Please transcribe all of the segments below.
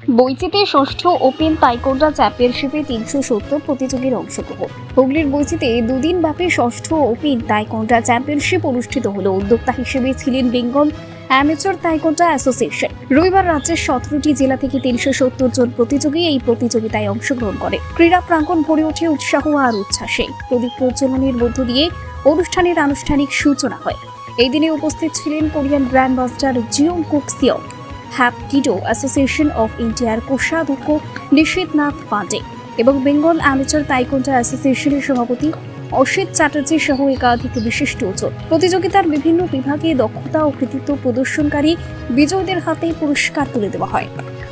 বৈচিতে ষষ্ঠ ওপেন তাইকোন্ডা চ্যাম্পিয়নশিপে ৩৭০ প্রতিযোগীর অংশগ্রহণ। হুগলির বৈচিতে দুদিন ব্যাপী ষষ্ঠ ওপেন তাইকোন্ডা চ্যাম্পিয়নশিপ অনুষ্ঠিত হল। উদ্যোক্তা হিসেবে ছিলেন বেঙ্গল অ্যামেচার তাইকোন্ডা অ্যাসোসিয়েশন। রবিবার রাজ্যের ১৭টি জেলা থেকে ৩৭০ জন প্রতিযোগী এই প্রতিযোগিতায় অংশগ্রহণ করে। ক্রীড়া প্রাঙ্গণ ভরে ওঠে উৎসাহ আর উচ্ছ্বাসে। প্রদীপ প্রজ্বলনের মধ্য দিয়ে অনুষ্ঠানের আনুষ্ঠানিক সূচনা হয়। এই দিনে উপস্থিত ছিলেন Korean grand master Jeong Kook Seo, hapkido association of ইন্ডিয়ার কোষাধ্যক্ষ নিশীথনাথ পান্ডে এবং বেঙ্গল অ্যামেচার তাইকোন্ডা অ্যাসোসিয়েশনের সভাপতি অসিত চ্যাটার্জি সহ একাধিক বিশিষ্টজন। প্রতিযোগিতার বিভিন্ন বিভাগে দক্ষতা ও কৃতিত্ব প্রদর্শনকারী বিজয়ীদের হাতে পুরস্কার তুলে দেওয়া হয়।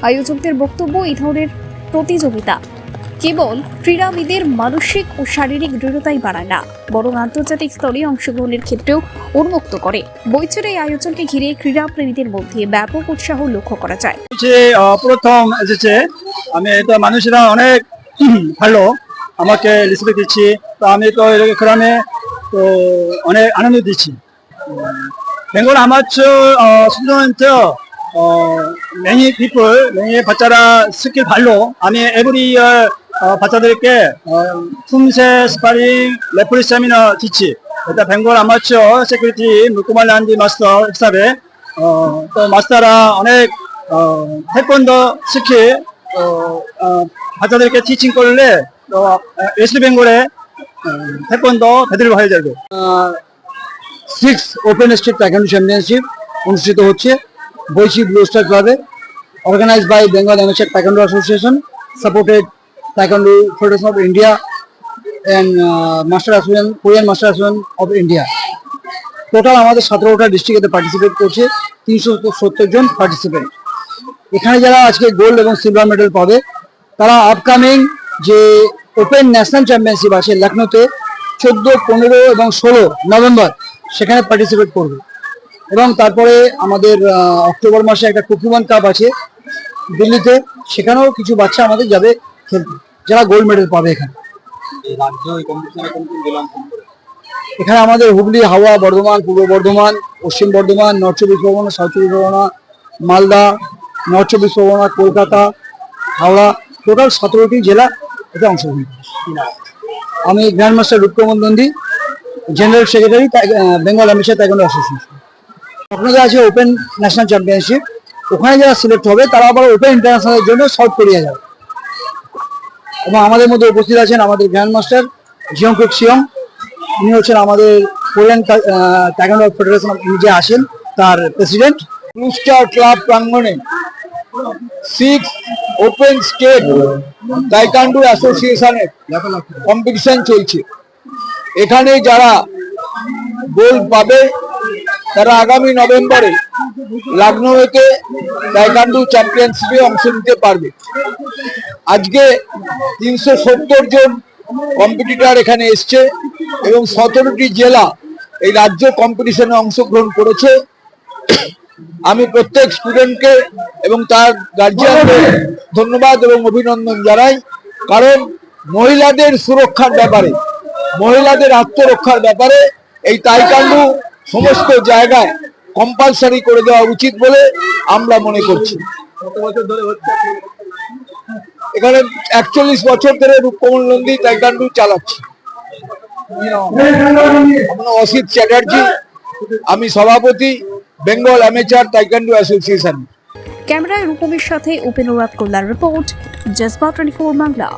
আয়োজকদের বক্তব্য, এই ধরনের প্রতিযোগিতা কেবল ক্রীড়াবিদের মানসিক ও শারীরিক দৃঢ়তাই বাড়ায় না, বরং আন্তর্জাতিক স্তরে অংশগ্রহণের ক্ষেত্রেও উন্মুক্ত করে। বৈচির এই আয়োজনকে ঘিরে ক্রীড়া প্রেমীদের মধ্যে ব্যাপক উৎসাহ লক্ষ্য করা যায়। প্রথম এসেছে, আমি তো মানুষরা অনেক ভালো আমাকে রিসিভ দিচ্ছি, তো আমি তো এখানে তো অনেক আনন্দ দিচ্ছি। বেঙ্গল আমাদের student many people, many বাচ্চারা স্কিল ভালো। আমি এভরি ইয়ার বাচ্চাদেরকে ফুমসে স্পারিং লেফট সেমিনার দিচ্ছি। এটা বেঙ্গল আমাদের সেক্রেটারি মুকুমার লান্ডি মাস্টার হিসাবে। তো মাস্টাররা অনেক 태권도 শিখে বাচ্চাদেরকে টিচিং করলে তো ওয়েস্ট বেঙ্গলে 태권도 বেটার হয়ে যাবে। 6 ওপেন স্টেট তাইকোন্ডো চ্যাম্পিয়নশিপ অনুষ্ঠিত হচ্ছে বৈশি ব্লু স্টার ক্লাবে, organized by Bengal amateur taekwondo association, supported taekwondo federation of India and master association, Korean master association of India. Total আমাদের 17টা ডিস্ট্রিক্টে পার্টিসিপেট করছে, 370 জন পার্টিসিপেন্ট। এখানে যারা আজকে গোল্ড এবং সিলভার মেডেল পাবে তারা আপকামিং যে ওপেন ন্যাশনাল চ্যাম্পিয়নশিপ আছে লখনৌতে 14, 15 এবং 16 নভেম্বর সেখানে পার্টিসিপেট করবে। এবং তারপরে আমাদের অক্টোবর মাসে একটা কুকিমান কাপ আছে দিল্লিতে, সেখানেও কিছু বাচ্চা আমাদের যাবে খেলতে, যারা গোল্ড মেডেল পাবে। এখানে আমাদের হুগলি, হাওড়া, বর্ধমান, পূর্ব বর্ধমান, পশ্চিম বর্ধমান, নর্থ চব্বিশ পরগনা, সাউথ চব্বিশ পরগনা, মালদা, নর্থ চব্বিশ পরগনা, কলকাতা, হাওড়া, টোটাল 17টি জেলা এতে অংশগ্রহণ। আমি grand master Rupkamal Nandi, general secretary Bengal amateur taekwondo association. আপনাদের আছে ওপেন ন্যাশনাল চ্যাম্পিয়নশিপ, ওখানে যারা সিলেক্ট হবে তারা আবার ওপেন ইন্টারন্যাশনালের জন্য সাউথ কোরিয়া যাবে। এবং আমাদের মধ্যে উপস্থিত আছেন আমাদের গ্র্যান্ড মাস্টার জিওং কুক সিওং, উনি হচ্ছেন আমাদের Korean taekwondo federation of India আসেন তার প্রেসিডেন্ট। ব্লু স্টার ক্লাব প্রাঙ্গণে 6 ওপেন স্টেট তাইকোন্ডো অ্যাসোসিয়েশনের কম্পিটিশন চলছে। এখানে যারা গোল্ড পাবে তারা আগামী নভেম্বরে লখনৌতে তাইকোন্ডো চ্যাম্পিয়নশিপে অংশ নিতে পারবে। আজকে 370 জন কম্পিটিটর এখানে এসছে এবং 17টি জেলা এই রাজ্য কম্পিটিশনে অংশগ্রহণ করেছে। আমি প্রত্যেক স্টুডেন্টকে এবং তার গার্জিয়ানকে ধন্যবাদ এবং অভিনন্দন জানাই, কারণ মহিলাদের সুরক্ষার ব্যাপারে, মহিলাদের আত্মরক্ষার ব্যাপারে এই তাইকোন্ডো সমস্ত জায়গায় কম্পালসারি করে দেওয়া উচিত বলে আমরা মনে করছি। এখানে 41 বছর ধরে রূপকমল নন্দী তাইকোন্ডো চালাচ্ছি। অসিত চ্যাটার্জি, আমি সভাপতি বেঙ্গল অ্যামেচার তাইকোন্ডো অ্যাসোসিয়েশন। ক্যামেরায় রূপমের সাথে উপেন্দ্রনাথ কল্যাণ রিপোর্ট, জজবা 24 বাংলা।